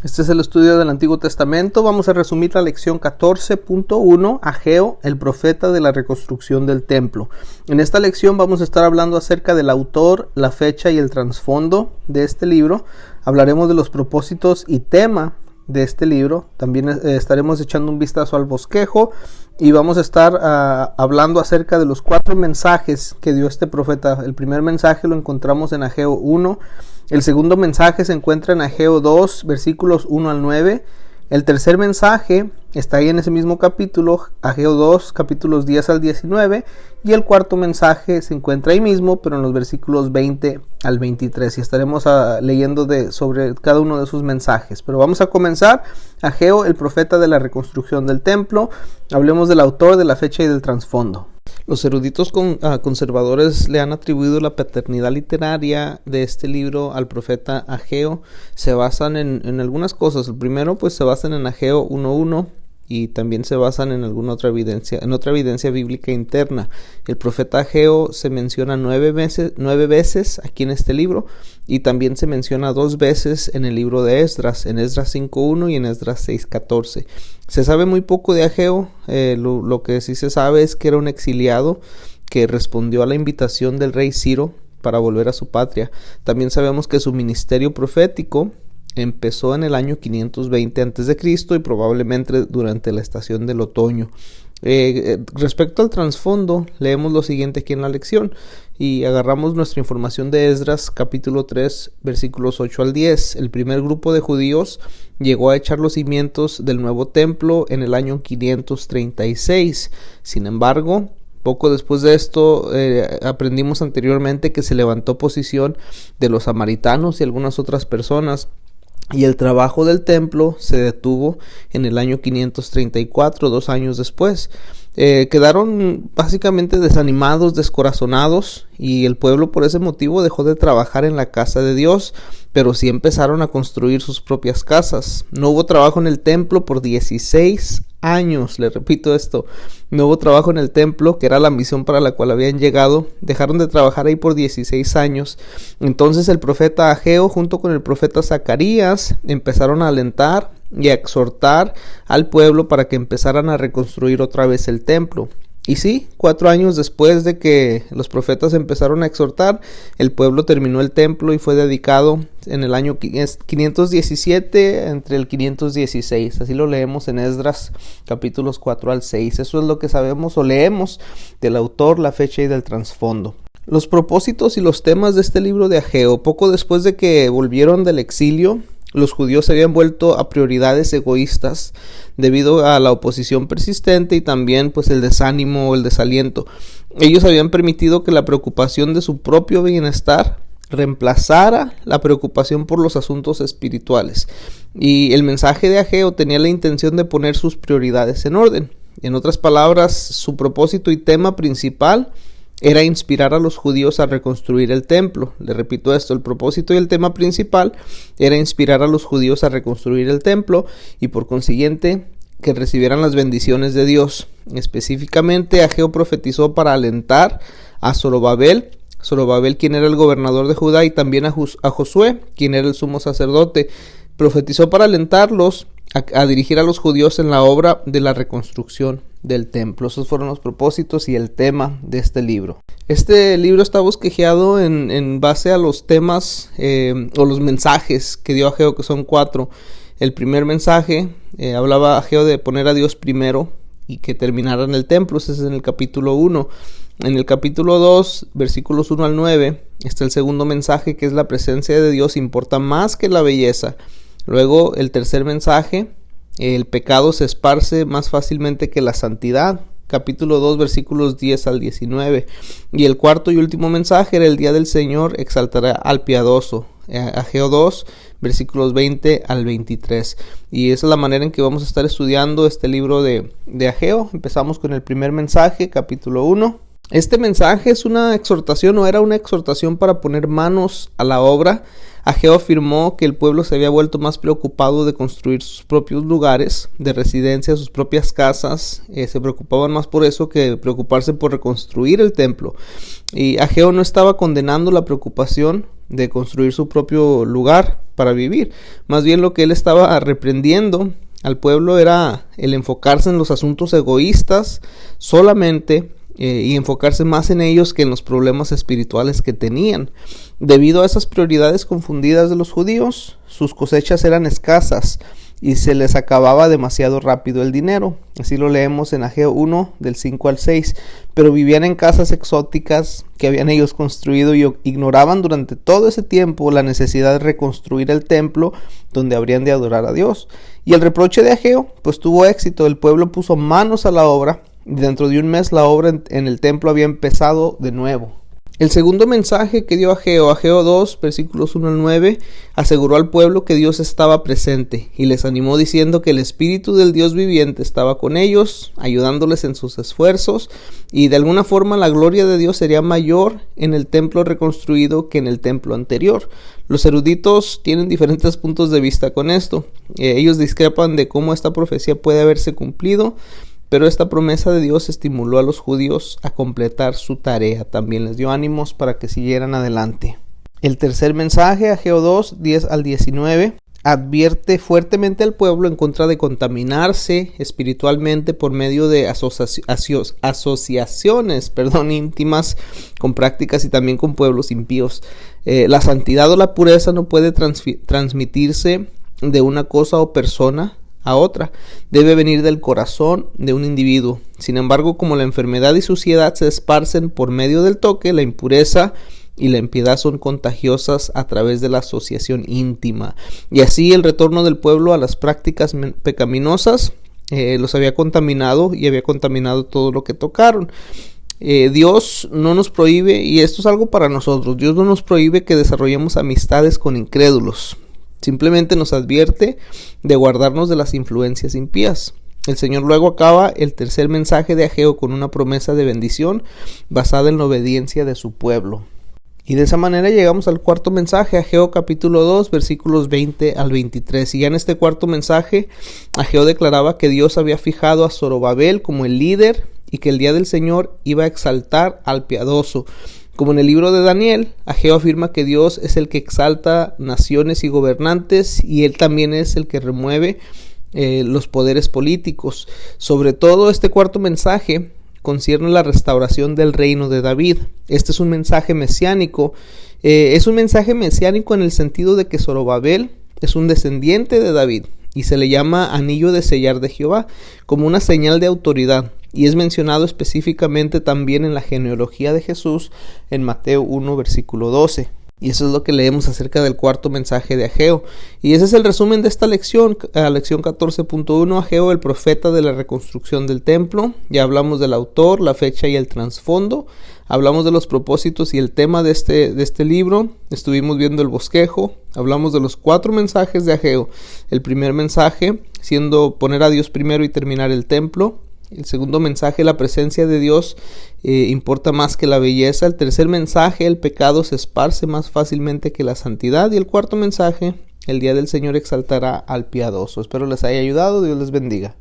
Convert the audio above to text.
Este es el estudio del Antiguo Testamento. Vamos a resumir la lección 14.1, Ageo, el profeta de la reconstrucción del templo. En esta lección vamos a estar hablando acerca del autor, la fecha y el trasfondo de este libro. Hablaremos de los propósitos y tema de este libro. También estaremos echando un vistazo al bosquejo y vamos a estar hablando acerca de los 4 mensajes que dio este profeta. El primer mensaje lo encontramos en Ageo 1. El segundo mensaje se encuentra en Ageo 2, versículos 1 al 9. El tercer mensaje está ahí en ese mismo capítulo, Ageo 2, capítulos 10 al 19. Y el cuarto mensaje se encuentra ahí mismo, pero en los versículos 20 al 23. Y estaremos leyendo sobre cada uno de sus mensajes. Pero vamos a comenzar. Ageo, el profeta de la reconstrucción del templo. Hablemos del autor, de la fecha y del trasfondo. Los eruditos conservadores le han atribuido la paternidad literaria de este libro al profeta Ageo. Se basan en algunas cosas. El primero, pues se basan en Ageo 1.1 y también se basan en alguna otra evidencia bíblica interna. El profeta Ageo se menciona 9 veces aquí en este libro, y también se menciona 2 veces en el libro de Esdras, en Esdras 5.1 y en Esdras 6.14. Se sabe muy poco de Ageo. Lo que sí se sabe es que era un exiliado que respondió a la invitación del rey Ciro para volver a su patria. También sabemos que su ministerio profético empezó en el año 520 a.C. y probablemente durante la estación del otoño. Respecto al trasfondo, leemos lo siguiente aquí en la lección y agarramos nuestra información de Esdras capítulo 3 versículos 8 al 10. El primer grupo de judíos llegó a echar los cimientos del nuevo templo en el año 536. Sin embargo, poco después de esto, aprendimos anteriormente que se levantó oposición de los samaritanos y algunas otras personas, y el trabajo del templo se detuvo en el año 534, 2 años después. Quedaron básicamente desanimados, descorazonados, y el pueblo por ese motivo dejó de trabajar en la casa de Dios, pero sí empezaron a construir sus propias casas. No hubo trabajo en el templo por 16 años, le repito esto, no hubo trabajo en el templo, que era la misión para la cual habían llegado. Dejaron de trabajar ahí por 16 años. Entonces el profeta Ageo junto con el profeta Zacarías empezaron a alentar y a exhortar al pueblo para que empezaran a reconstruir otra vez el templo. Y sí, 4 años después de que los profetas empezaron a exhortar, el pueblo terminó el templo y fue dedicado en el año 517 entre el 516. Así lo leemos en Esdras capítulos 4 al 6. Eso es lo que sabemos o leemos del autor, la fecha y del trasfondo. Los propósitos y los temas de este libro de Ageo. Poco después de que volvieron del exilio, los judíos se habían vuelto a prioridades egoístas debido a la oposición persistente y también pues el desánimo o el desaliento. Ellos habían permitido que la preocupación de su propio bienestar reemplazara la preocupación por los asuntos espirituales. Y el mensaje de Ageo tenía la intención de poner sus prioridades en orden. En otras palabras, su propósito y tema principal era inspirar a los judíos a reconstruir el templo. Le repito esto, el propósito y el tema principal era inspirar a los judíos a reconstruir el templo y por consiguiente que recibieran las bendiciones de Dios. Específicamente, Ageo profetizó para alentar a Zorobabel, quien era el gobernador de Judá, y también a Josué, quien era el sumo sacerdote. Profetizó para alentarlos a dirigir a los judíos en la obra de la reconstrucción del templo. Esos fueron los propósitos y el tema de este libro. Este libro está bosquejeado en base a los temas o los mensajes que dio Ageo, que son 4. El primer mensaje hablaba Ageo de poner a Dios primero y que terminara en el templo. Ese es en el capítulo 1. En el capítulo 2, versículos 1 al 9, está el segundo mensaje, que es la presencia de Dios importa más que la belleza. Luego el tercer mensaje, el pecado se esparce más fácilmente que la santidad. Capítulo 2, versículos 10 al 19. Y el cuarto y último mensaje era el día del Señor exaltará al piadoso. Ageo 2, versículos 20 al 23. Y esa es la manera en que vamos a estar estudiando este libro de Ageo. Empezamos con el primer mensaje, capítulo 1. Este mensaje es una exhortación, o era una exhortación para poner manos a la obra. Ageo afirmó que el pueblo se había vuelto más preocupado de construir sus propios lugares de residencia, sus propias casas. Se preocupaban más por eso que preocuparse por reconstruir el templo. Y Ageo no estaba condenando la preocupación de construir su propio lugar para vivir. Más bien lo que él estaba reprendiendo al pueblo era el enfocarse en los asuntos egoístas solamente y enfocarse más en ellos que en los problemas espirituales que tenían. Debido a esas prioridades confundidas de los judíos, sus cosechas eran escasas y se les acababa demasiado rápido el dinero. Así lo leemos en Ageo 1 del 5 al 6. Pero vivían en casas exóticas que habían ellos construido y ignoraban durante todo ese tiempo la necesidad de reconstruir el templo donde habrían de adorar a Dios. Y el reproche de Ageo pues tuvo éxito. El pueblo puso manos a la obra y dentro de un mes la obra en el templo había empezado de nuevo. El segundo mensaje que dio Ageo 2, versículos 1 al 9, aseguró al pueblo que Dios estaba presente y les animó diciendo que el Espíritu del Dios viviente estaba con ellos, ayudándoles en sus esfuerzos, y de alguna forma la gloria de Dios sería mayor en el templo reconstruido que en el templo anterior. Los eruditos tienen diferentes puntos de vista con esto. Ellos discrepan de cómo esta profecía puede haberse cumplido, pero esta promesa de Dios estimuló a los judíos a completar su tarea. También les dio ánimos para que siguieran adelante. El tercer mensaje, Ageo 2, 10 al 19, advierte fuertemente al pueblo en contra de contaminarse espiritualmente por medio de asociaciones íntimas con prácticas y también con pueblos impíos. La santidad o la pureza no puede transmitirse de una cosa o persona a otra, debe venir del corazón de un individuo. Sin embargo, como la enfermedad y suciedad se esparcen por medio del toque, la impureza y la impiedad son contagiosas a través de la asociación íntima. Y así el retorno del pueblo a las prácticas pecaminosas los había contaminado y había contaminado todo lo que tocaron. Dios no nos prohíbe, y esto es algo para nosotros, Dios no nos prohíbe que desarrollemos amistades con incrédulos. Simplemente nos advierte de guardarnos de las influencias impías. El Señor luego acaba el tercer mensaje de Ageo con una promesa de bendición basada en la obediencia de su pueblo. Y de esa manera llegamos al cuarto mensaje, Ageo capítulo 2, versículos 20 al 23. Y ya en este cuarto mensaje, Ageo declaraba que Dios había fijado a Zorobabel como el líder y que el día del Señor iba a exaltar al piadoso. Como en el libro de Daniel, Ageo afirma que Dios es el que exalta naciones y gobernantes y Él también es el que remueve los poderes políticos. Sobre todo este cuarto mensaje concierne la restauración del reino de David. Este es un mensaje mesiánico. Es un mensaje mesiánico en el sentido de que Zorobabel es un descendiente de David y se le llama anillo de sellar de Jehová como una señal de autoridad. Y es mencionado específicamente también en la genealogía de Jesús en Mateo 1, versículo 12. Y eso es lo que leemos acerca del cuarto mensaje de Ageo. Y ese es el resumen de esta lección, lección 14.1, Ageo, el profeta de la reconstrucción del templo. Ya hablamos del autor, la fecha y el trasfondo. Hablamos de los propósitos y el tema de este libro. Estuvimos viendo el bosquejo. Hablamos de los 4 mensajes de Ageo. El primer mensaje siendo poner a Dios primero y terminar el templo. El segundo mensaje, la presencia de Dios importa más que la belleza. El tercer mensaje, el pecado se esparce más fácilmente que la santidad. Y el cuarto mensaje, el día del Señor exaltará al piadoso. Espero les haya ayudado. Dios les bendiga.